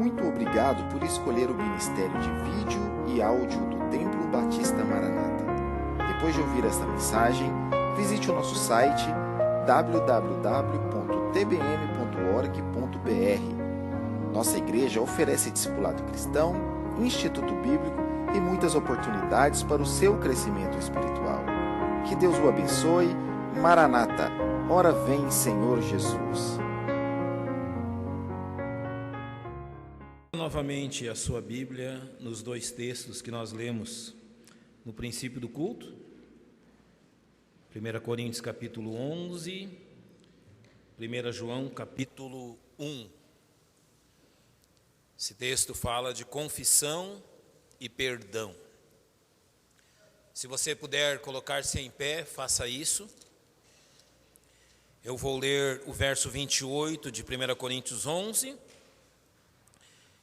Muito obrigado por escolher o Ministério de Vídeo e Áudio do Templo Batista Maranata. Depois de ouvir esta mensagem, visite o nosso site www.tbm.org.br. Nossa igreja oferece discipulado cristão, instituto bíblico e muitas oportunidades para o seu crescimento espiritual. Que Deus o abençoe. Maranata, ora vem, Senhor Jesus. Novamente a sua Bíblia nos dois textos que nós lemos no princípio do culto. 1 Coríntios capítulo 11, 1 João capítulo 1. Esse texto fala de confissão e perdão. Se você puder colocar-se em pé, faça isso. Eu vou ler o verso 28 de 1 Coríntios 11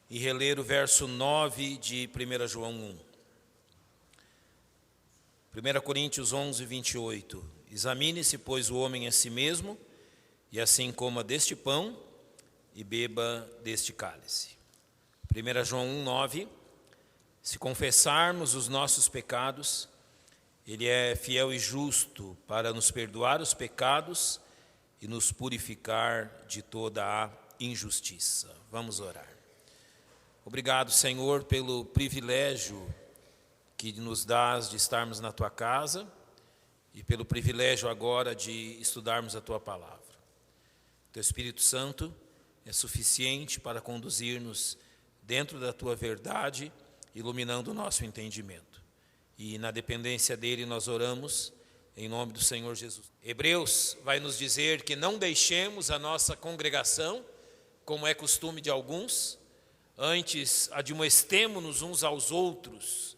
e reler o verso 9 de 1 João 1. 1 Coríntios 11, 28. Examine-se, pois, o homem a si mesmo, e assim coma deste pão e beba deste cálice. 1 João 1, 9. Se confessarmos os nossos pecados, Ele é fiel e justo para nos perdoar os pecados e nos purificar de toda a injustiça. Vamos orar. Obrigado, Senhor, pelo privilégio que nos dás de estarmos na Tua casa e pelo privilégio agora de estudarmos a Tua palavra. Teu Espírito Santo é suficiente para conduzir-nos dentro da Tua verdade, iluminando o nosso entendimento. E na dependência dEle nós oramos em nome do Senhor Jesus. Hebreus vai nos dizer que não deixemos a nossa congregação, como é costume de alguns, antes admoestemo-nos uns aos outros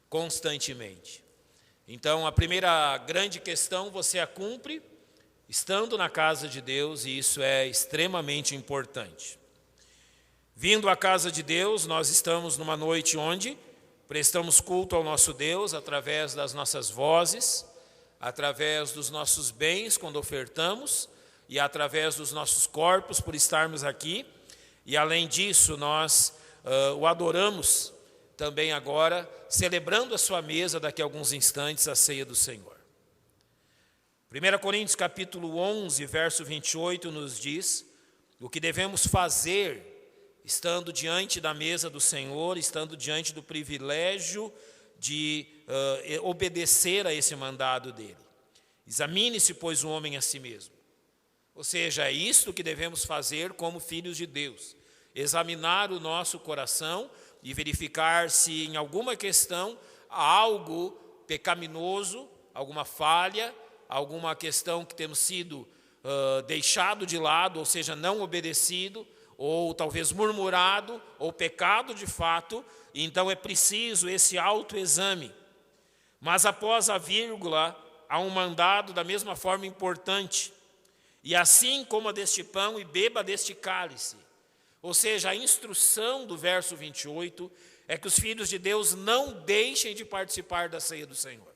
constantemente. Então, a primeira grande questão você a cumpre estando na casa de Deus, e isso é extremamente importante. Vindo à casa de Deus, nós estamos numa noite onde prestamos culto ao nosso Deus através das nossas vozes, através dos nossos bens quando ofertamos e através dos nossos corpos por estarmos aqui. E além disso, nós o adoramos também agora, celebrando a sua mesa daqui a alguns instantes, a ceia do Senhor. 1 Coríntios capítulo 11, verso 28 nos diz o que devemos fazer estando diante da mesa do Senhor, estando diante do privilégio de obedecer a esse mandado dele. Examine-se, pois, o homem a si mesmo. Ou seja, é isto que devemos fazer como filhos de Deus. Examinar o nosso coração e verificar se em alguma questão há algo pecaminoso, alguma falha, alguma questão que temos sido deixado de lado, ou seja, não obedecido, ou talvez murmurado, ou pecado de fato. Então é preciso esse autoexame. Mas após a vírgula, há um mandado da mesma forma importante. E assim coma deste pão e beba deste cálice. Ou seja, a instrução do verso 28 é que os filhos de Deus não deixem de participar da ceia do Senhor.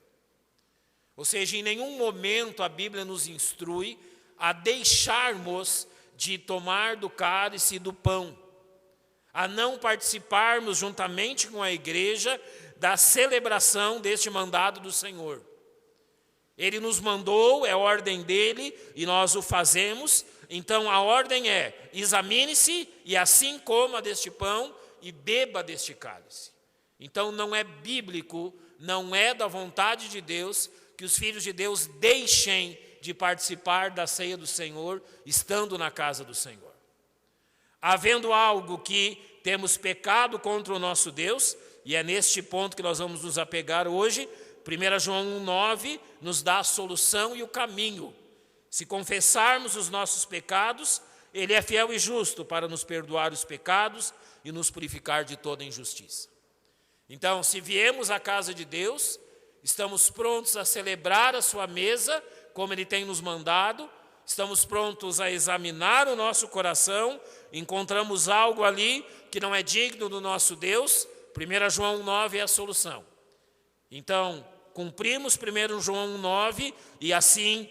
Ou seja, em nenhum momento a Bíblia nos instrui a deixarmos de tomar do cálice e do pão, a não participarmos juntamente com a igreja da celebração deste mandado do Senhor. Ele nos mandou, é ordem dele, e nós o fazemos. Então a ordem é: examine-se e assim coma deste pão e beba deste cálice. Então não é bíblico, não é da vontade de Deus que os filhos de Deus deixem de participar da ceia do Senhor, estando na casa do Senhor. Havendo algo que temos pecado contra o nosso Deus, e é neste ponto que nós vamos nos apegar hoje, 1 João 1,9 nos dá a solução e o caminho. Se confessarmos os nossos pecados, Ele é fiel e justo para nos perdoar os pecados e nos purificar de toda injustiça. Então, se viemos à casa de Deus, estamos prontos a celebrar a sua mesa, como Ele tem nos mandado, estamos prontos a examinar o nosso coração, encontramos algo ali que não é digno do nosso Deus, 1 João 1,9 é a solução. Então, cumprimos 1 João 1,9 e assim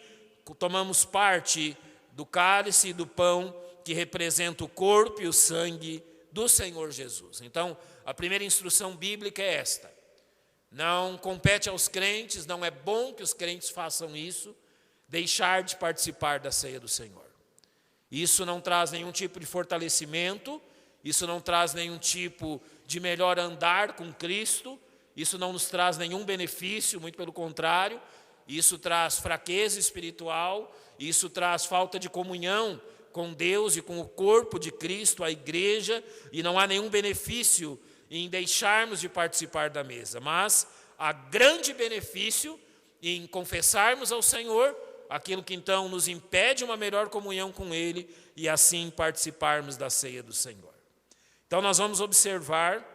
tomamos parte do cálice e do pão que representa o corpo e o sangue do Senhor Jesus. Então, a primeira instrução bíblica é esta: não compete aos crentes, não é bom que os crentes façam isso, deixar de participar da ceia do Senhor. Isso não traz nenhum tipo de fortalecimento, isso não traz nenhum tipo de melhor andar com Cristo, isso não nos traz nenhum benefício, muito pelo contrário, isso traz fraqueza espiritual, isso traz falta de comunhão com Deus e com o corpo de Cristo, a igreja, e não há nenhum benefício em deixarmos de participar da mesa, mas há grande benefício em confessarmos ao Senhor aquilo que então nos impede uma melhor comunhão com Ele e assim participarmos da ceia do Senhor. Então nós vamos observar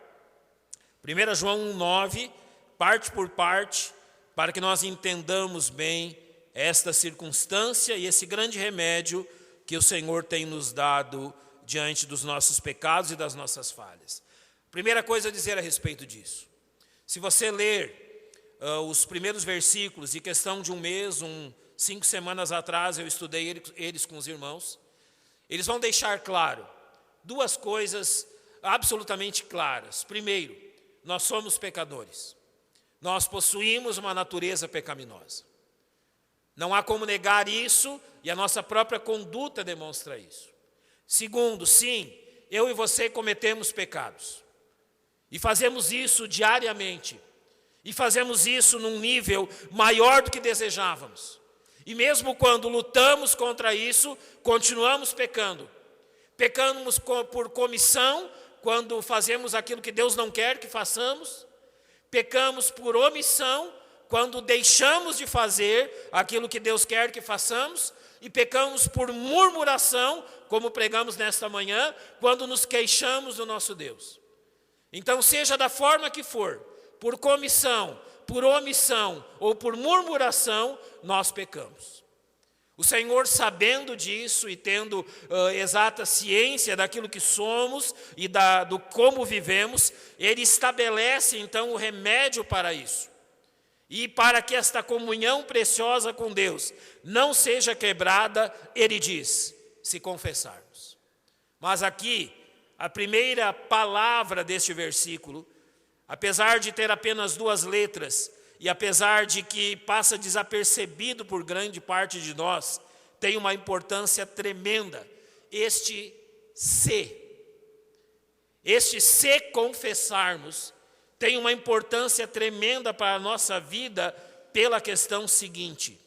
1 João 1,9, parte por parte, para que nós entendamos bem esta circunstância e esse grande remédio que o Senhor tem nos dado diante dos nossos pecados e das nossas falhas. Primeira coisa a dizer a respeito disso: se você ler os primeiros versículos, e questão de um mês, 5 semanas atrás eu estudei eles com os irmãos, eles vão deixar claro duas coisas absolutamente claras. Primeiro, nós somos pecadores, nós possuímos uma natureza pecaminosa. Não há como negar isso, e a nossa própria conduta demonstra isso. Segundo, sim, eu e você cometemos pecados, e fazemos isso diariamente, e fazemos isso num nível maior do que desejávamos. E mesmo quando lutamos contra isso, continuamos pecando. Pecamos por comissão, quando fazemos aquilo que Deus não quer que façamos. Pecamos por omissão, quando deixamos de fazer aquilo que Deus quer que façamos. E pecamos por murmuração, como pregamos nesta manhã, quando nos queixamos do nosso Deus. Então, seja da forma que for, por comissão, por omissão ou por murmuração, nós pecamos. O Senhor, sabendo disso e tendo exata ciência daquilo que somos e do como vivemos, Ele estabelece então o remédio para isso. E para que esta comunhão preciosa com Deus não seja quebrada, Ele diz: se confessarmos. Mas aqui, a primeira palavra deste versículo, apesar de ter apenas 2 letras, e apesar de que passa desapercebido por grande parte de nós, tem uma importância tremenda. Este se confessarmos tem uma importância tremenda para a nossa vida pela questão seguinte: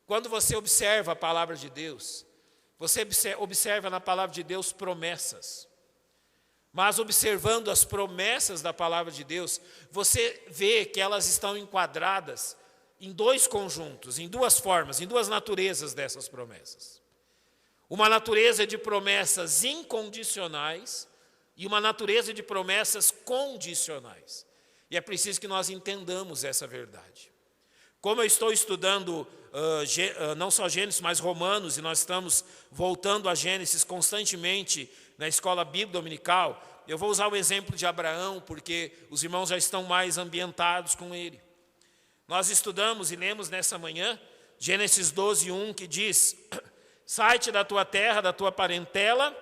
quando você observa a palavra de Deus, você observa na palavra de Deus promessas. Mas observando as promessas da palavra de Deus, você vê que elas estão enquadradas em 2 conjuntos, em 2 formas, em 2 naturezas dessas promessas. Uma natureza de promessas incondicionais e uma natureza de promessas condicionais. E é preciso que nós entendamos essa verdade. Como eu estou estudando não só Gênesis, mas Romanos, e nós estamos voltando a Gênesis constantemente na escola bíblica dominical, eu vou usar o exemplo de Abraão, porque os irmãos já estão mais ambientados com ele. Nós estudamos e lemos nessa manhã Gênesis 12:1, que diz: sai-te da tua terra, da tua parentela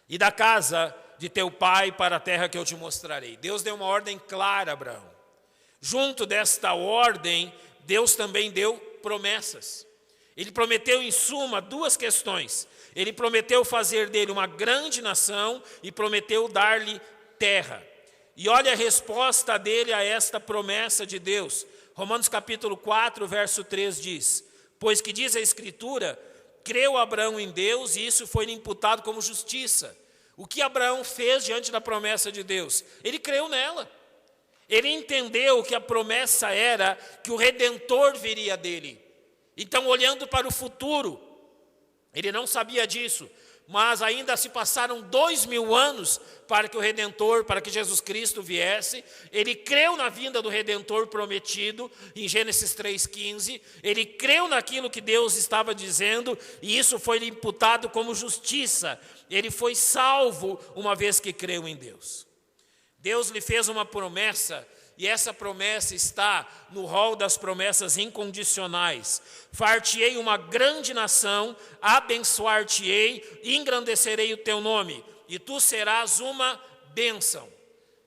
e da casa de teu pai para a terra que eu te mostrarei. Deus deu uma ordem clara a Abraão. Junto desta ordem, Deus também deu promessas. Ele prometeu, em suma, 2 questões. Ele prometeu fazer dele uma grande nação e prometeu dar-lhe terra. E olha a resposta dele a esta promessa de Deus. Romanos capítulo 4, verso 3 diz: pois que diz a Escritura, creu Abraão em Deus e isso foi-lhe imputado como justiça. O que Abraão fez diante da promessa de Deus? Ele creu nela. Ele entendeu que a promessa era que o Redentor viria dele. Então, olhando para o futuro, ele não sabia disso, mas ainda se passaram 2000 anos para que o Redentor, para que Jesus Cristo viesse. Ele creu na vinda do Redentor prometido, em Gênesis 3,15. Ele creu naquilo que Deus estava dizendo, e isso foi-lhe imputado como justiça. Ele foi salvo uma vez que creu em Deus. Deus lhe fez uma promessa, e essa promessa está no rol das promessas incondicionais. Far-te-ei uma grande nação, abençoar-te-ei, engrandecerei o teu nome. e tu serás uma bênção.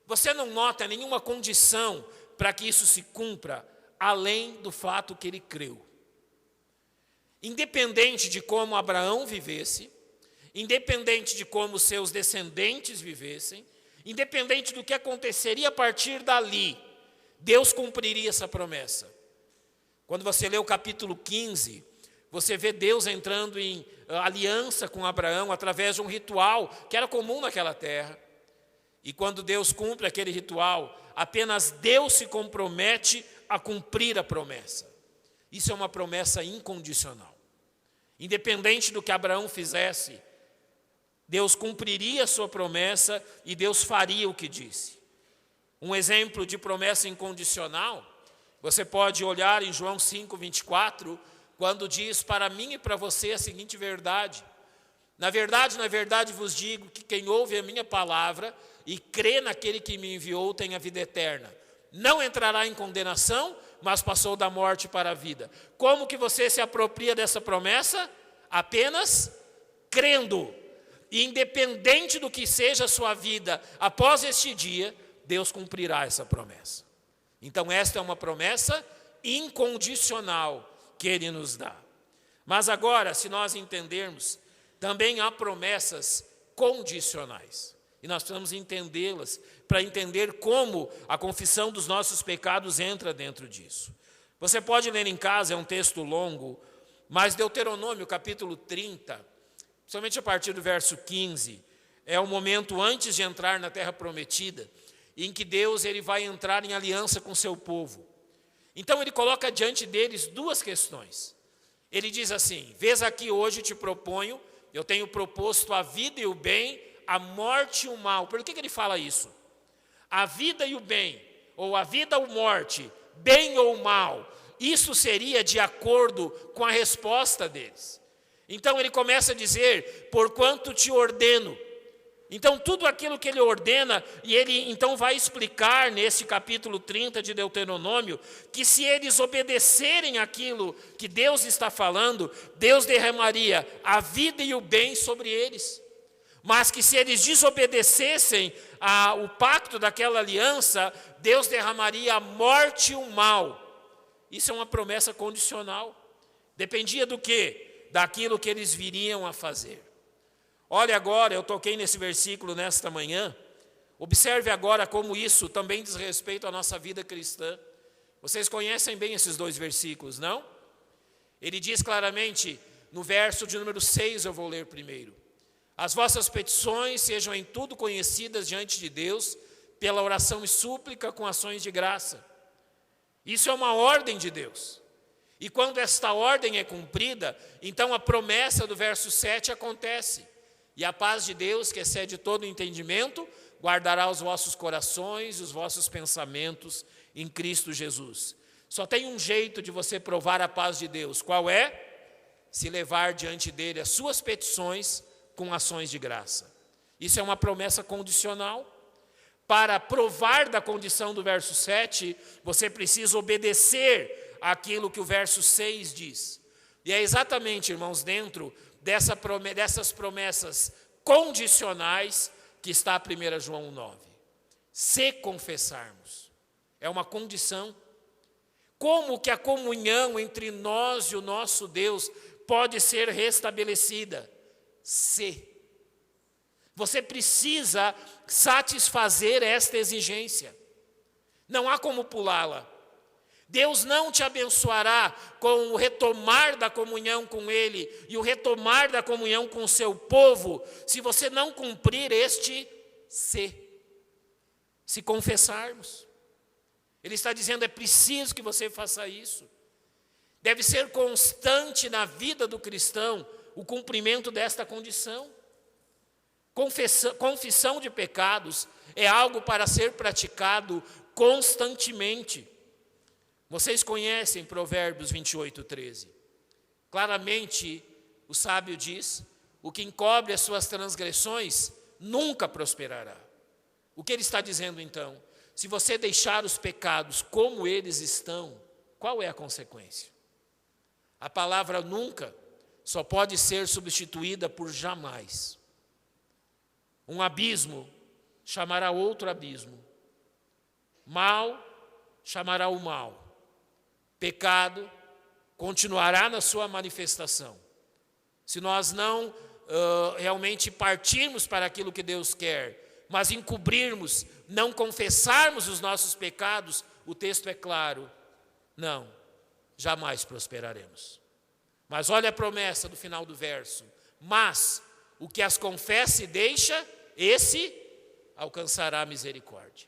Você não nota nenhuma condição para que isso se cumpra, além do fato que ele creu. Independente de como Abraão vivesse, independente de como seus descendentes vivessem, independente do que aconteceria a partir dali, Deus cumpriria essa promessa. Quando você lê o capítulo 15, você vê Deus entrando em aliança com Abraão através de um ritual que era comum naquela terra. E quando Deus cumpre aquele ritual, apenas Deus se compromete a cumprir a promessa. Isso é uma promessa incondicional. Independente do que Abraão fizesse, Deus cumpriria a sua promessa e Deus faria o que disse. Um exemplo de promessa incondicional, você pode olhar em João 5:24, quando diz: para mim e para você a seguinte verdade: na verdade vos digo que quem ouve a minha palavra e crê naquele que me enviou tem a vida eterna. Não entrará em condenação, mas passou da morte para a vida. Como que você se apropria dessa promessa? Apenas crendo. E independente do que seja a sua vida após este dia, Deus cumprirá essa promessa. Então esta é uma promessa incondicional que Ele nos dá. Mas agora, se nós entendermos, também há promessas condicionais. E nós precisamos entendê-las para entender como a confissão dos nossos pecados entra dentro disso. Você pode ler em casa, é um texto longo, mas Deuteronômio capítulo 30, somente a partir do verso 15, é o momento antes de entrar na terra prometida, em que Deus ele vai entrar em aliança com seu povo. Então ele coloca diante deles duas questões. Ele diz assim: vês aqui hoje te proponho, eu tenho proposto a vida e o bem, a morte e o mal. Por que ele fala isso? A vida e o bem, ou a vida ou morte, bem ou mal, isso seria de acordo com a resposta deles. Então ele começa a dizer: porquanto te ordeno. Então tudo aquilo que ele ordena, e ele então vai explicar nesse capítulo 30 de Deuteronômio, que se eles obedecerem aquilo que Deus está falando, Deus derramaria a vida e o bem sobre eles. Mas que se eles desobedecessem ao pacto daquela aliança, Deus derramaria a morte e o mal. Isso é uma promessa condicional. Dependia do quê? Daquilo que eles viriam a fazer. Olha agora, eu toquei nesse versículo nesta manhã. Observe agora como isso também diz respeito à nossa vida cristã. Vocês conhecem bem esses dois versículos, não? Ele diz claramente, no verso de número 6, eu vou ler primeiro: as vossas petições sejam em tudo conhecidas diante de Deus, pela oração e súplica com ações de graça. Isso é uma ordem de Deus. E quando esta ordem é cumprida, então a promessa do verso 7 acontece. E a paz de Deus, que excede todo entendimento, guardará os vossos corações e os vossos pensamentos em Cristo Jesus. Só tem um jeito de você provar a paz de Deus. Qual é? Se levar diante dele as suas petições com ações de graça. Isso é uma promessa condicional. Para provar da condição do verso 7, você precisa obedecer àquilo que o verso 6 diz. E é exatamente, irmãos, dentro dessas promessas condicionais que está a 1 João 9. Se confessarmos, é uma condição. Como que a comunhão entre nós e o nosso Deus pode ser restabelecida? Se. Você precisa satisfazer esta exigência. Não há como pulá-la. Deus não te abençoará com o retomar da comunhão com Ele e o retomar da comunhão com o seu povo, se você não cumprir este se confessarmos. Ele está dizendo, é preciso que você faça isso. Deve ser constante na vida do cristão o cumprimento desta condição. Confissão de pecados é algo para ser praticado constantemente. Vocês conhecem Provérbios 28:13. Claramente, o sábio diz, o que encobre as suas transgressões nunca prosperará. O que ele está dizendo então? Se você deixar os pecados como eles estão, qual é a consequência? A palavra nunca só pode ser substituída por jamais. Um abismo chamará outro abismo. Mal chamará o mal. Pecado continuará na sua manifestação. Se nós não realmente partirmos para aquilo que Deus quer, mas encobrirmos, não confessarmos os nossos pecados, o texto é claro, não, jamais prosperaremos. Mas olha a promessa do final do verso: mas o que as confessa e deixa, esse alcançará a misericórdia.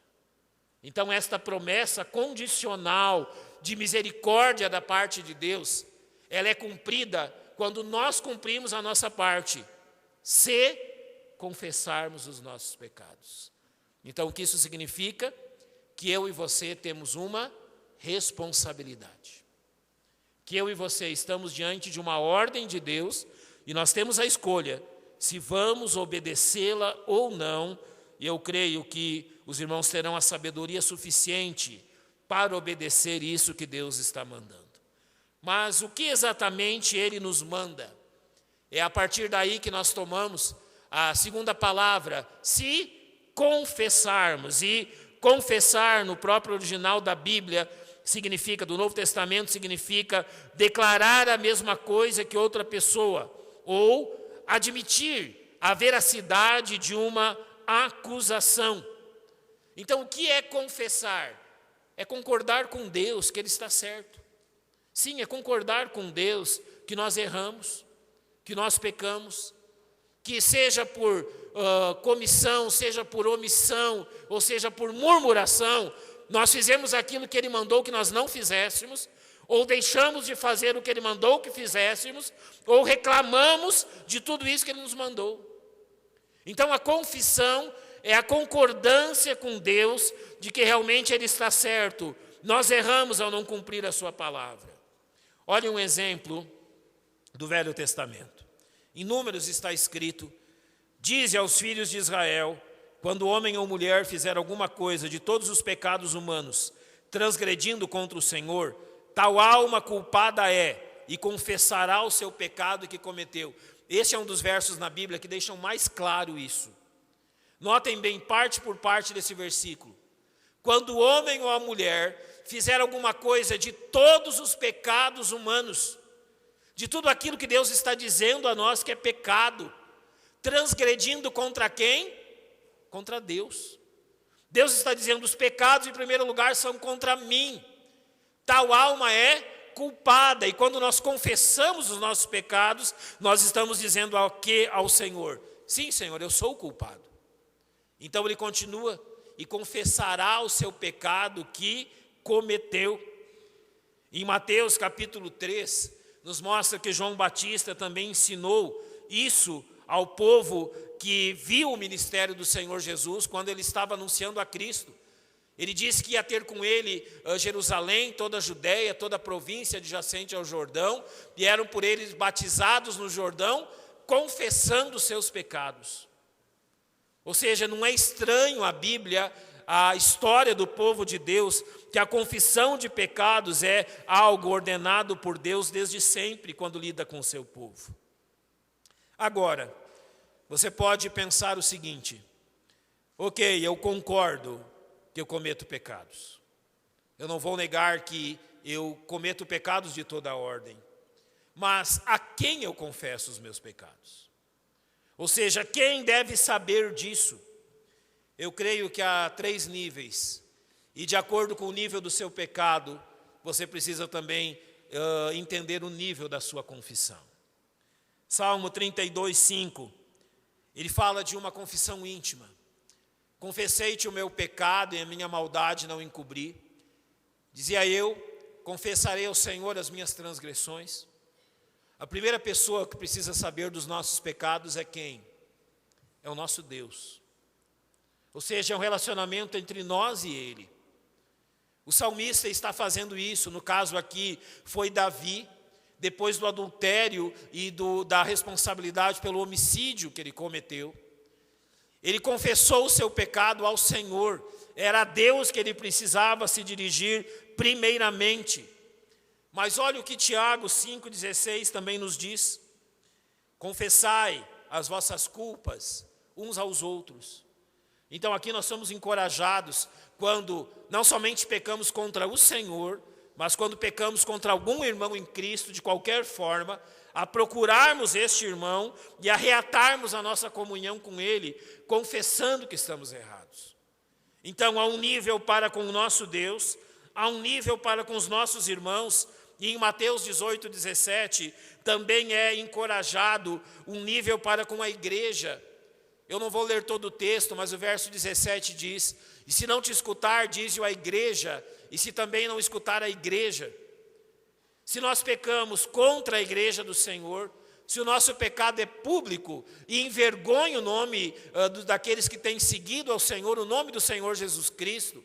Então esta promessa condicional de misericórdia da parte de Deus, ela é cumprida quando nós cumprimos a nossa parte, se confessarmos os nossos pecados. Então o que isso significa? Que eu e você temos uma responsabilidade. Que eu e você estamos diante de uma ordem de Deus e nós temos a escolha se vamos obedecê-la ou não. E eu creio que os irmãos terão a sabedoria suficiente para obedecer isso que Deus está mandando. Mas o que exatamente Ele nos manda? É a partir daí que nós tomamos a segunda palavra, se confessarmos. E confessar no próprio original da Bíblia significa, do Novo Testamento, significa declarar a mesma coisa que outra pessoa, ou admitir a veracidade de uma acusação. Então, o que é confessar? É concordar com Deus que Ele está certo. Sim, é concordar com Deus que nós erramos, que nós pecamos, que seja por comissão, seja por omissão, ou seja por murmuração, nós fizemos aquilo que Ele mandou que nós não fizéssemos, ou deixamos de fazer o que Ele mandou que fizéssemos, ou reclamamos de tudo isso que Ele nos mandou. Então a confissão é a concordância com Deus de que realmente Ele está certo. Nós erramos ao não cumprir a sua palavra. Olha um exemplo do Velho Testamento. Em Números está escrito: dize aos filhos de Israel, quando homem ou mulher fizer alguma coisa de todos os pecados humanos, transgredindo contra o Senhor, tal alma culpada é, e confessará o seu pecado que cometeu. Este é um dos versos na Bíblia que deixam mais claro isso. Notem bem, parte por parte desse versículo. Quando o homem ou a mulher fizer alguma coisa de todos os pecados humanos, de tudo aquilo que Deus está dizendo a nós que é pecado, transgredindo contra quem? Contra Deus. Deus está dizendo: os pecados em primeiro lugar são contra mim. Tal alma é culpada. E quando nós confessamos os nossos pecados, nós estamos dizendo ao Senhor: sim, Senhor, eu sou o culpado. Então ele continua: e confessará o seu pecado que cometeu. Em Mateus capítulo 3, nos mostra que João Batista também ensinou isso ao povo que viu o ministério do Senhor Jesus quando ele estava anunciando a Cristo. Ele disse que ia ter com ele Jerusalém, toda a Judéia, toda a província adjacente ao Jordão, e eram por eles batizados no Jordão, confessando os seus pecados. Ou seja, não é estranho à Bíblia, a história do povo de Deus, que a confissão de pecados é algo ordenado por Deus desde sempre, quando lida com o seu povo. Agora, você pode pensar o seguinte: ok, eu concordo que eu cometo pecados. Eu não vou negar que eu cometo pecados de toda a ordem. Mas a quem eu confesso os meus pecados? Ou seja, quem deve saber disso? Eu creio que há 3 níveis. E de acordo com o nível do seu pecado, você precisa também entender o nível da sua confissão. Salmo 32, 5. Ele fala de uma confissão íntima. Confessei-te o meu pecado e a minha maldade não encobri. Dizia eu, confessarei ao Senhor as minhas transgressões. A primeira pessoa que precisa saber dos nossos pecados é quem? É o nosso Deus. Ou seja, é um relacionamento entre nós e Ele. O salmista está fazendo isso, no caso aqui foi Davi, depois do adultério e da responsabilidade pelo homicídio que ele cometeu. Ele confessou o seu pecado ao Senhor, era a Deus que ele precisava se dirigir primeiramente. Mas olha o que Tiago 5,16 também nos diz: confessai as vossas culpas uns aos outros. Então aqui nós somos encorajados quando não somente pecamos contra o Senhor, mas quando pecamos contra algum irmão em Cristo, de qualquer forma, a procurarmos este irmão e a reatarmos a nossa comunhão com ele, confessando que estamos errados. Então há um nível para com o nosso Deus, há um nível para com os nossos irmãos, e em Mateus 18, 17, também é encorajado um nível para com a igreja. Eu não vou ler todo o texto, mas o verso 17 diz: e se não te escutar, dize-o à igreja, e se também não escutar a igreja. Se nós pecamos contra a igreja do Senhor, se o nosso pecado é público e envergonha o nome daqueles que têm seguido ao Senhor, o nome do Senhor Jesus Cristo,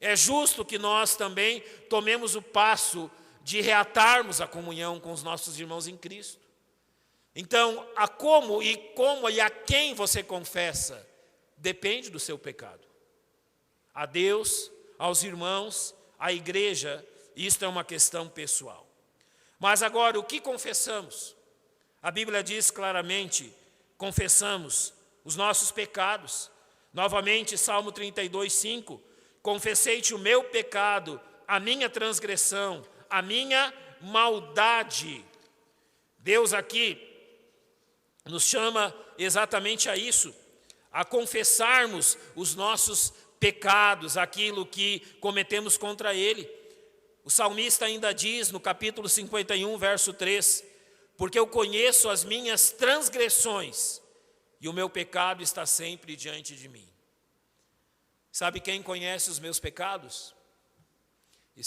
é justo que nós também tomemos o passo de reatarmos a comunhão com os nossos irmãos em Cristo. Então, a como e a quem você confessa, depende do seu pecado. A Deus, aos irmãos, à igreja, isto é uma questão pessoal. Mas agora, o que confessamos? A Bíblia diz claramente, confessamos os nossos pecados. Novamente, Salmo 32, 5, confessei-te o meu pecado, a minha transgressão, a minha maldade. Deus aqui nos chama exatamente a isso, a confessarmos os nossos pecados, aquilo que cometemos contra Ele. O salmista ainda diz no capítulo 51, verso 3, porque eu conheço as minhas transgressões e o meu pecado está sempre diante de mim. Sabe quem conhece os meus pecados? E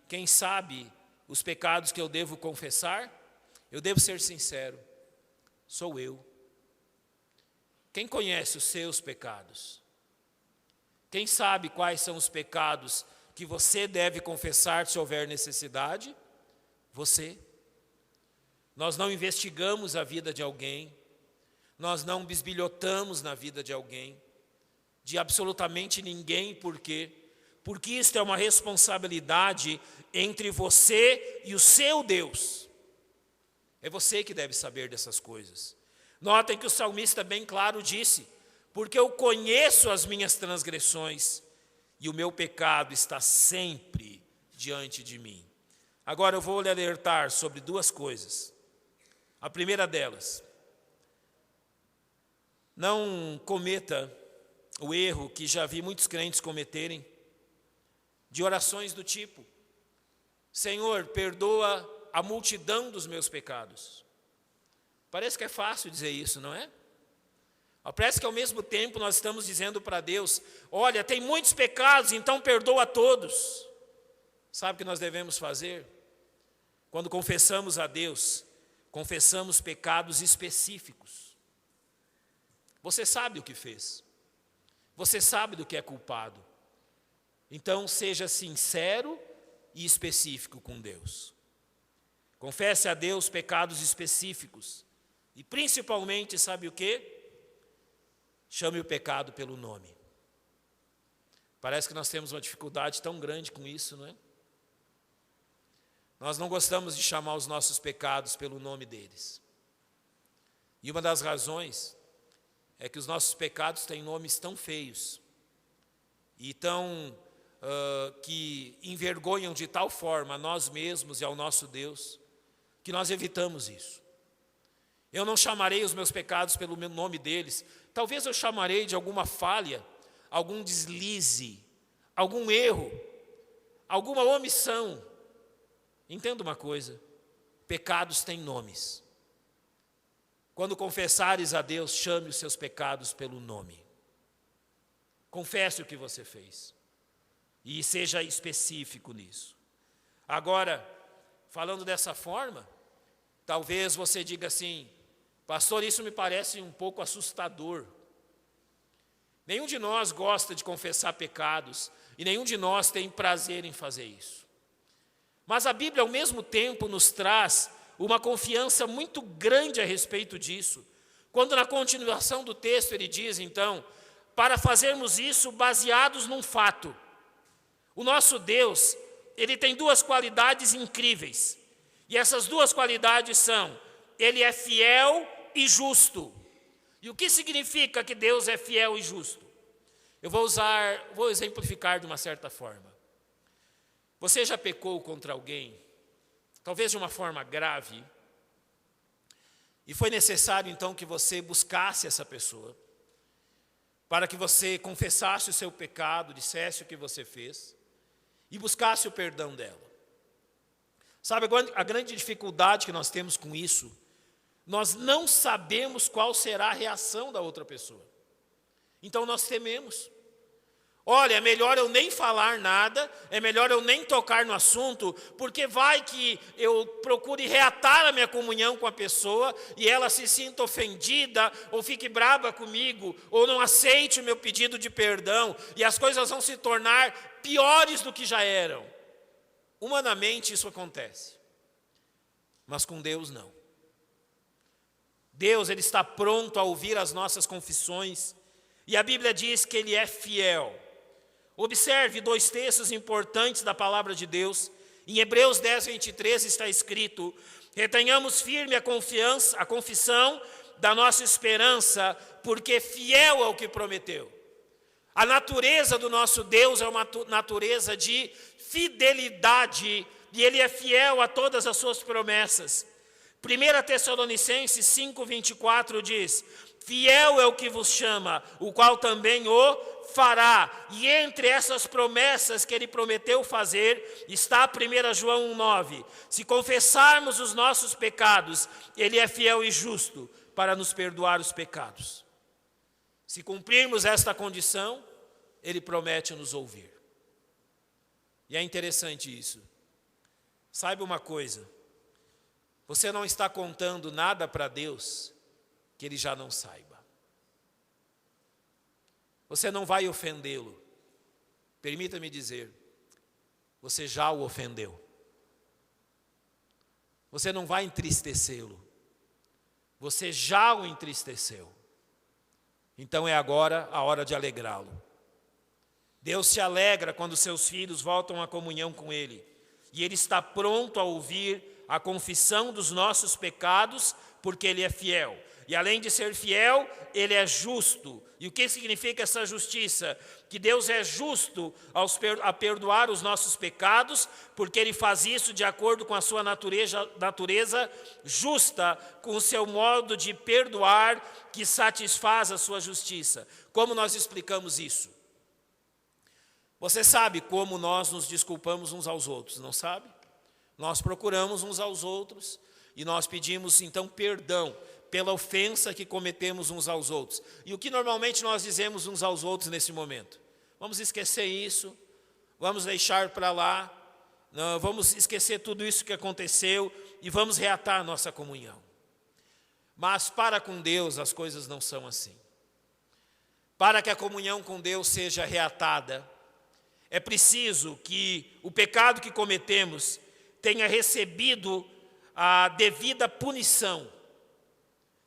quem sabe os pecados que eu devo confessar? Eu devo ser sincero, sou eu. Quem conhece os seus pecados? Quem sabe quais são os pecados que você deve confessar se houver necessidade? Você. Nós não investigamos a vida de alguém, nós não bisbilhotamos na vida de alguém, de absolutamente ninguém. Por quê? Porque isto é uma responsabilidade entre você e o seu Deus. É você que deve saber dessas coisas. Notem que o salmista bem claro disse, porque eu conheço as minhas transgressões e o meu pecado está sempre diante de mim. Agora eu vou lhe alertar sobre duas coisas. A primeira delas, não cometa o erro que já vi muitos crentes cometerem, de orações do tipo, Senhor, perdoa a multidão dos meus pecados. Parece que é fácil dizer isso, não é? Parece que ao mesmo tempo nós estamos dizendo para Deus, olha, tem muitos pecados, então perdoa todos. Sabe o que nós devemos fazer? Quando confessamos a Deus, confessamos pecados específicos. Você sabe o que fez. Você sabe do que é culpado. Então, seja sincero e específico com Deus. Confesse a Deus pecados específicos. E principalmente, sabe o quê? Chame o pecado pelo nome. Parece que nós temos uma dificuldade tão grande com isso, não é? Nós não gostamos de chamar os nossos pecados pelo nome deles. E uma das razões é que os nossos pecados têm nomes tão feios e tão que envergonham de tal forma a nós mesmos e ao nosso Deus, que nós evitamos isso. Eu não chamarei os meus pecados pelo nome deles. Talvez eu chamarei de alguma falha, algum deslize, algum erro, alguma omissão. Entenda uma coisa, pecados têm nomes. Quando confessares a Deus, chame os seus pecados pelo nome. Confesse o que você fez. E seja específico nisso. Agora, falando dessa forma, talvez você diga assim, pastor, isso me parece um pouco assustador. Nenhum de nós gosta de confessar pecados e nenhum de nós tem prazer em fazer isso. Mas a Bíblia, ao mesmo tempo, nos traz uma confiança muito grande a respeito disso. Quando na continuação do texto ele diz, então, para fazermos isso baseados num fato. O nosso Deus, ele tem duas qualidades incríveis. E essas duas qualidades são, ele é fiel e justo. E o que significa que Deus é fiel e justo? Eu vou exemplificar de uma certa forma. Você já pecou contra alguém, talvez de uma forma grave, e foi necessário então que você buscasse essa pessoa, para que você confessasse o seu pecado, dissesse o que você fez, e buscasse o perdão dela. Sabe, a grande dificuldade que nós temos com isso, nós não sabemos qual será a reação da outra pessoa. Então nós tememos. Olha, é melhor eu nem falar nada, é melhor eu nem tocar no assunto, porque vai que eu procure reatar a minha comunhão com a pessoa e ela se sinta ofendida, ou fique brava comigo, ou não aceite o meu pedido de perdão, e as coisas vão se tornar piores do que já eram. Humanamente isso acontece, mas com Deus não. Deus, Ele está pronto a ouvir as nossas confissões, e a Bíblia diz que Ele é fiel. Observe 2 textos importantes da palavra de Deus. Em Hebreus 10, 23 está escrito: retenhamos firme a confissão da nossa esperança, porque fiel é o que prometeu. A natureza do nosso Deus é uma natureza de fidelidade, e Ele é fiel a todas as suas promessas. 1 Tessalonicenses 5, 24 diz: fiel é o que vos chama, o qual também o fará. E entre essas promessas que Ele prometeu fazer, está 1 João 1,9. Se confessarmos os nossos pecados, Ele é fiel e justo para nos perdoar os pecados. Se cumprirmos esta condição, Ele promete nos ouvir. E é interessante isso. Saiba uma coisa, você não está contando nada para Deus que Ele já não saiba. Você não vai ofendê-lo. Permita-me dizer, você já o ofendeu. Você não vai entristecê-lo. Você já o entristeceu. Então é agora a hora de alegrá-lo. Deus se alegra quando seus filhos voltam à comunhão com Ele. E Ele está pronto a ouvir a confissão dos nossos pecados, porque Ele é fiel. E além de ser fiel, Ele é justo. E o que significa essa justiça? Que Deus é justo a perdoar os nossos pecados, porque Ele faz isso de acordo com a sua natureza justa, com o seu modo de perdoar, que satisfaz a sua justiça. Como nós explicamos isso? Você sabe como nós nos desculpamos uns aos outros, não sabe? Nós procuramos uns aos outros e nós pedimos então perdão pela ofensa que cometemos uns aos outros. E o que normalmente nós dizemos uns aos outros nesse momento? Vamos esquecer isso, vamos deixar para lá, não, vamos esquecer tudo isso que aconteceu e vamos reatar a nossa comunhão. Mas para com Deus as coisas não são assim. Para que a comunhão com Deus seja reatada, é preciso que o pecado que cometemos tenha recebido a devida punição.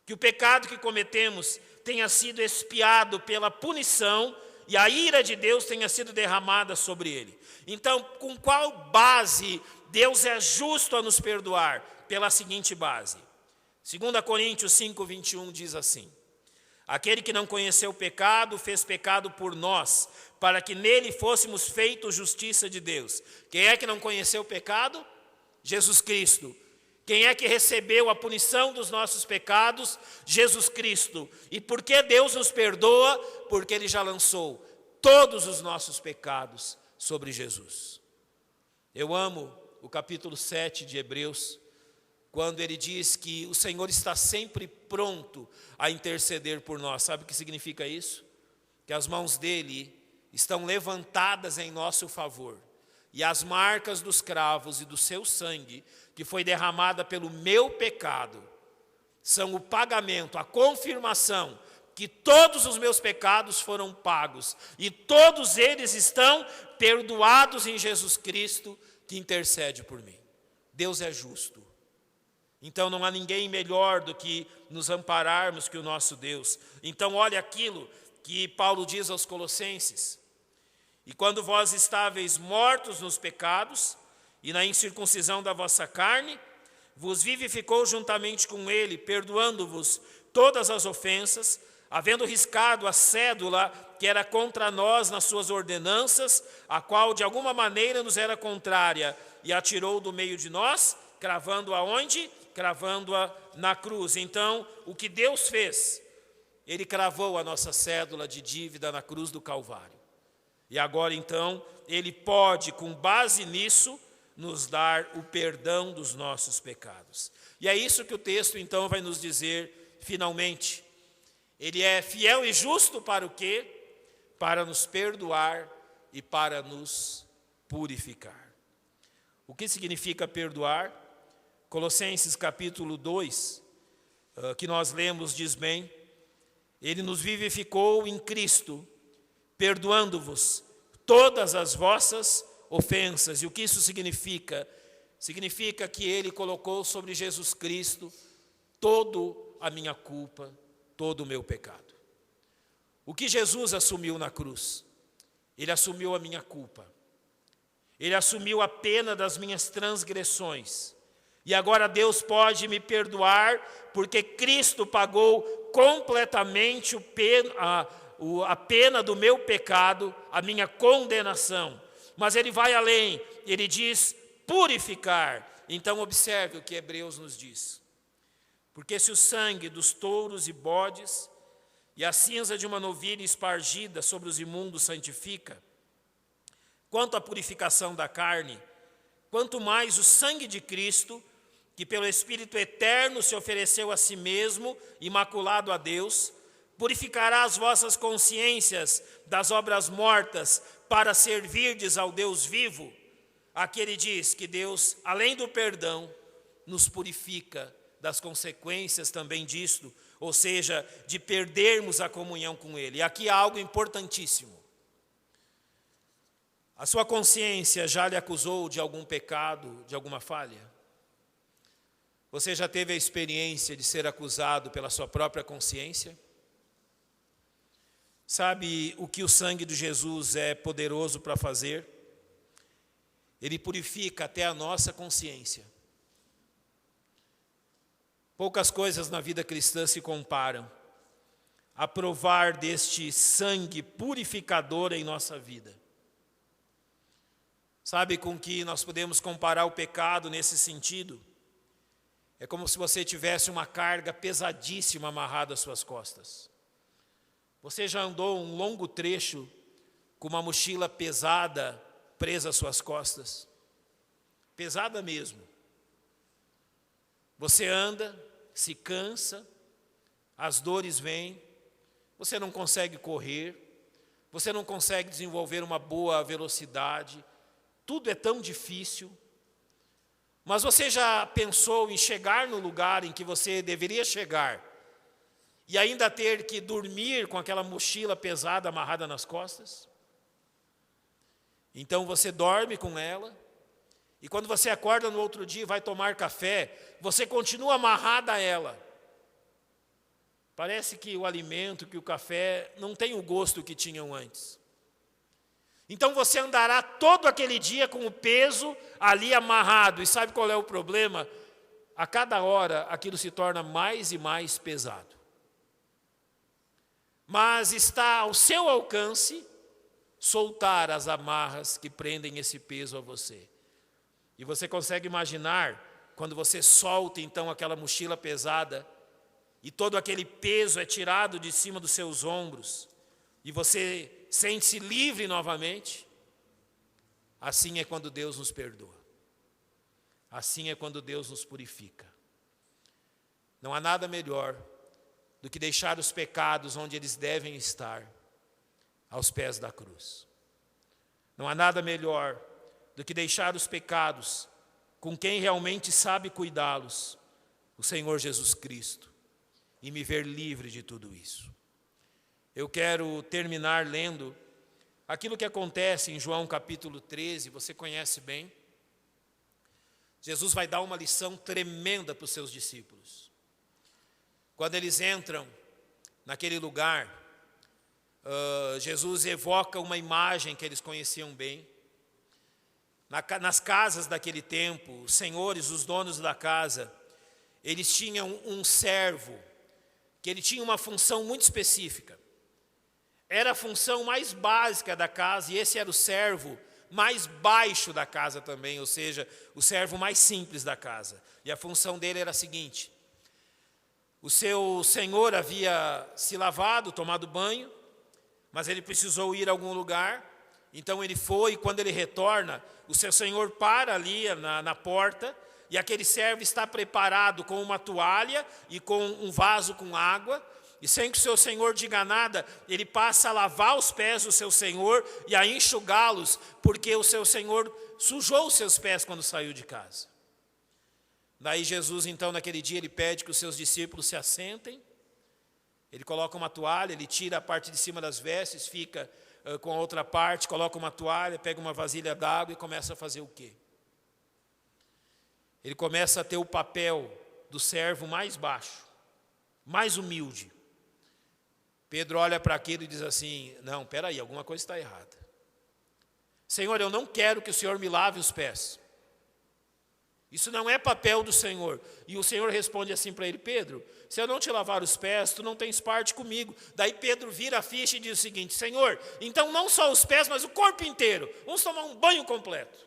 Que o pecado que cometemos tenha sido expiado pela punição e a ira de Deus tenha sido derramada sobre ele. Então, com qual base Deus é justo a nos perdoar? Pela seguinte base. 2 Coríntios 5, 21 diz assim: aquele que não conheceu o pecado, fez pecado por nós, para que nele fôssemos feitos justiça de Deus. Quem é que não conheceu o pecado? Jesus Cristo. Quem é que recebeu a punição dos nossos pecados? Jesus Cristo. E por que Deus nos perdoa? Porque Ele já lançou todos os nossos pecados sobre Jesus. Eu amo o capítulo 7 de Hebreus, quando ele diz que o Senhor está sempre pronto a interceder por nós. Sabe o que significa isso? Que as mãos dele estão levantadas em nosso favor. E as marcas dos cravos e do seu sangue, que foi derramada pelo meu pecado, são o pagamento, a confirmação que todos os meus pecados foram pagos. E todos eles estão perdoados em Jesus Cristo, que intercede por mim. Deus é justo. Então não há ninguém melhor do que nos ampararmos que o nosso Deus. Então olha aquilo que Paulo diz aos Colossenses: e quando vós estáveis mortos nos pecados e na incircuncisão da vossa carne, vos vivificou juntamente com ele, perdoando-vos todas as ofensas, havendo riscado a cédula que era contra nós nas suas ordenanças, a qual de alguma maneira nos era contrária, e atirou do meio de nós, cravando-a onde? Cravando-a na cruz. Então, o que Deus fez? Ele cravou a nossa cédula de dívida na cruz do Calvário. E agora, então, Ele pode, com base nisso, nos dar o perdão dos nossos pecados. E é isso que o texto, então, vai nos dizer, finalmente. Ele é fiel e justo para o quê? Para nos perdoar e para nos purificar. O que significa perdoar? Colossenses capítulo 2, que nós lemos, diz bem: Ele nos vivificou em Cristo, perdoando-vos todas as vossas ofensas. E o que isso significa? Significa que Ele colocou sobre Jesus Cristo toda a minha culpa, todo o meu pecado. O que Jesus assumiu na cruz? Ele assumiu a minha culpa. Ele assumiu a pena das minhas transgressões. E agora Deus pode me perdoar, porque Cristo pagou completamente a pena do meu pecado, a minha condenação. Mas Ele vai além, Ele diz purificar. Então observe o que Hebreus nos diz. Porque se o sangue dos touros e bodes e a cinza de uma novilha espargida sobre os imundos santifica, quanto à purificação da carne, quanto mais o sangue de Cristo, que pelo Espírito eterno se ofereceu a si mesmo, imaculado a Deus, purificará as vossas consciências das obras mortas, para servirdes ao Deus vivo. Aqui ele diz que Deus, além do perdão, nos purifica das consequências também disto, ou seja, de perdermos a comunhão com Ele. E aqui há algo importantíssimo. A sua consciência já lhe acusou de algum pecado, de alguma falha? Você já teve a experiência de ser acusado pela sua própria consciência? Sabe o que o sangue de Jesus é poderoso para fazer? Ele purifica até a nossa consciência. Poucas coisas na vida cristã se comparam a provar deste sangue purificador em nossa vida. Sabe com que nós podemos comparar o pecado nesse sentido? É como se você tivesse uma carga pesadíssima amarrada às suas costas. Você já andou um longo trecho com uma mochila pesada presa às suas costas? Pesada mesmo. Você anda, se cansa, as dores vêm, você não consegue correr, você não consegue desenvolver uma boa velocidade, tudo é tão difícil. Mas você já pensou em chegar no lugar em que você deveria chegar e ainda ter que dormir com aquela mochila pesada amarrada nas costas? Então você dorme com ela, e quando você acorda no outro dia e vai tomar café, você continua amarrada a ela. Parece que o alimento, que o café não tem o gosto que tinham antes. Então você andará todo aquele dia com o peso ali amarrado. E sabe qual é o problema? A cada hora aquilo se torna mais e mais pesado. Mas está ao seu alcance soltar as amarras que prendem esse peso a você. E você consegue imaginar, quando você solta então aquela mochila pesada, e todo aquele peso é tirado de cima dos seus ombros, e você sente-se livre novamente? Assim é quando Deus nos perdoa. Assim é quando Deus nos purifica. Não há nada melhor do que deixar os pecados onde eles devem estar, aos pés da cruz. Não há nada melhor do que deixar os pecados com quem realmente sabe cuidá-los, o Senhor Jesus Cristo, e me ver livre de tudo isso. Eu quero terminar lendo aquilo que acontece em João capítulo 13, você conhece bem. Jesus vai dar uma lição tremenda para os seus discípulos. Quando eles entram naquele lugar, Jesus evoca uma imagem que eles conheciam bem. Nas casas daquele tempo, os senhores, os donos da casa, eles tinham um servo que ele tinha uma função muito específica. Era a função mais básica da casa, e esse era o servo mais baixo da casa também, ou seja, o servo mais simples da casa. E a função dele era a seguinte: o seu senhor havia se lavado, tomado banho, mas ele precisou ir a algum lugar, então ele foi, e quando ele retorna, o seu senhor para ali na porta, e aquele servo está preparado com uma toalha e com um vaso com água, e sem que o seu senhor diga nada, ele passa a lavar os pés do seu senhor e a enxugá-los, porque o seu senhor sujou os seus pés quando saiu de casa. Daí Jesus, então, naquele dia, ele pede que os seus discípulos se assentem, ele coloca uma toalha, ele tira a parte de cima das vestes, fica com a outra parte, coloca uma toalha, pega uma vasilha d'água e começa a fazer o quê? Ele começa a ter o papel do servo mais baixo, mais humilde. Pedro olha para aquilo e diz assim: não, espera aí, alguma coisa está errada. Senhor, eu não quero que o Senhor me lave os pés. Isso não é papel do Senhor. E o Senhor responde assim para ele: Pedro, se eu não te lavar os pés, tu não tens parte comigo. Daí Pedro vira a ficha e diz o seguinte: Senhor, então não só os pés, mas o corpo inteiro. Vamos tomar um banho completo.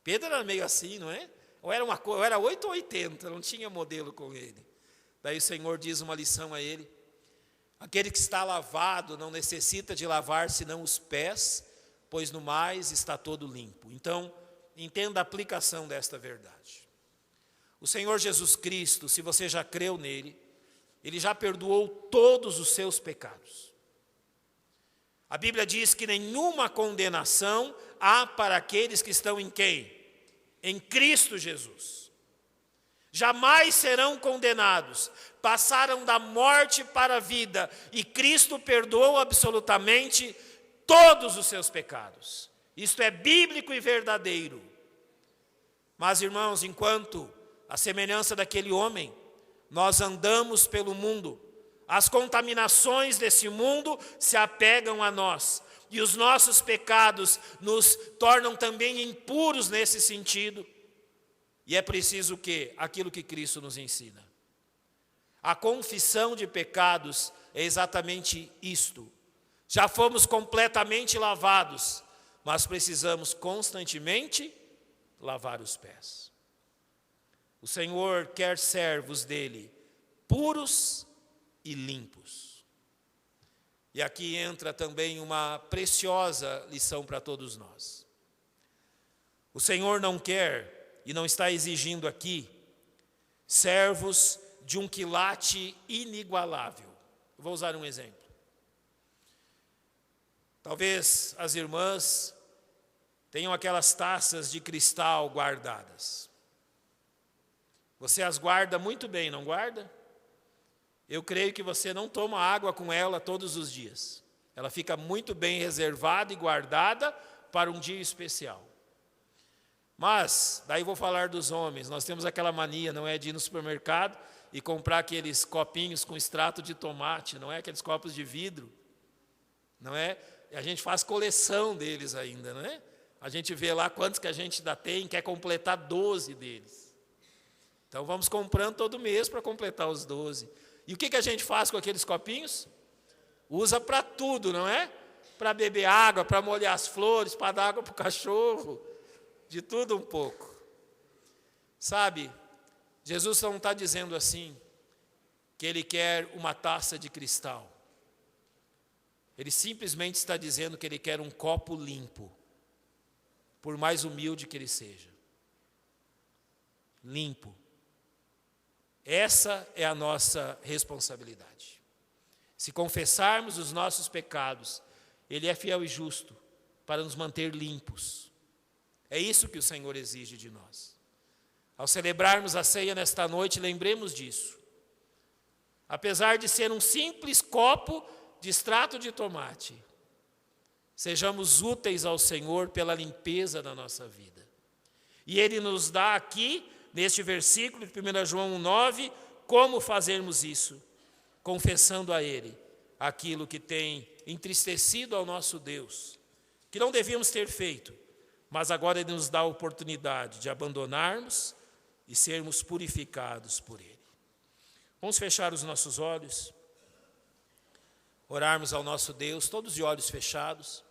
Pedro era meio assim, não é? Ou era 8 ou 80, não tinha modelo com ele. Daí o Senhor diz uma lição a ele: aquele que está lavado não necessita de lavar senão os pés, pois no mais está todo limpo. Então, entenda a aplicação desta verdade. O Senhor Jesus Cristo, se você já creu nele, ele já perdoou todos os seus pecados. A Bíblia diz que nenhuma condenação há para aqueles que estão em quem? Em Cristo Jesus. Jamais serão condenados, passaram da morte para a vida, e Cristo perdoou absolutamente todos os seus pecados. Isto é bíblico e verdadeiro. Mas, irmãos, enquanto, a semelhança daquele homem, nós andamos pelo mundo, as contaminações desse mundo se apegam a nós, e os nossos pecados nos tornam também impuros nesse sentido. E é preciso o quê? Aquilo que Cristo nos ensina. A confissão de pecados é exatamente isto. Já fomos completamente lavados, mas precisamos constantemente lavar os pés. O Senhor quer servos dele puros e limpos. E aqui entra também uma preciosa lição para todos nós. O Senhor não quer e não está exigindo aqui servos de um quilate inigualável. Eu vou usar um exemplo. Talvez as irmãs tenham aquelas taças de cristal guardadas. Você as guarda muito bem, não guarda? Eu creio que você não toma água com ela todos os dias. Ela fica muito bem reservada e guardada para um dia especial. Mas, daí vou falar dos homens. Nós temos aquela mania, não é, de ir no supermercado e comprar aqueles copinhos com extrato de tomate, não é? Aqueles copos de vidro, não é? E a gente faz coleção deles ainda, não é? A gente vê lá quantos que a gente ainda tem, quer completar 12 deles. Então vamos comprando todo mês para completar os 12. E o que a gente faz com aqueles copinhos? Usa para tudo, não é? Para beber água, para molhar as flores, para dar água para o cachorro, de tudo um pouco. Sabe, Jesus não está dizendo assim, que Ele quer uma taça de cristal. Ele simplesmente está dizendo que Ele quer um copo limpo, por mais humilde que ele seja. Limpo. Essa é a nossa responsabilidade. Se confessarmos os nossos pecados, Ele é fiel e justo para nos manter limpos. É isso que o Senhor exige de nós. Ao celebrarmos a ceia nesta noite, lembremos disso. Apesar de ser um simples copo de extrato de tomate, sejamos úteis ao Senhor pela limpeza da nossa vida. E Ele nos dá aqui, neste versículo de 1 João 1,9, como fazermos isso, confessando a Ele aquilo que tem entristecido ao nosso Deus, que não devíamos ter feito, mas agora Ele nos dá a oportunidade de abandonarmos e sermos purificados por Ele. Vamos fechar os nossos olhos, orarmos ao nosso Deus, todos de olhos fechados.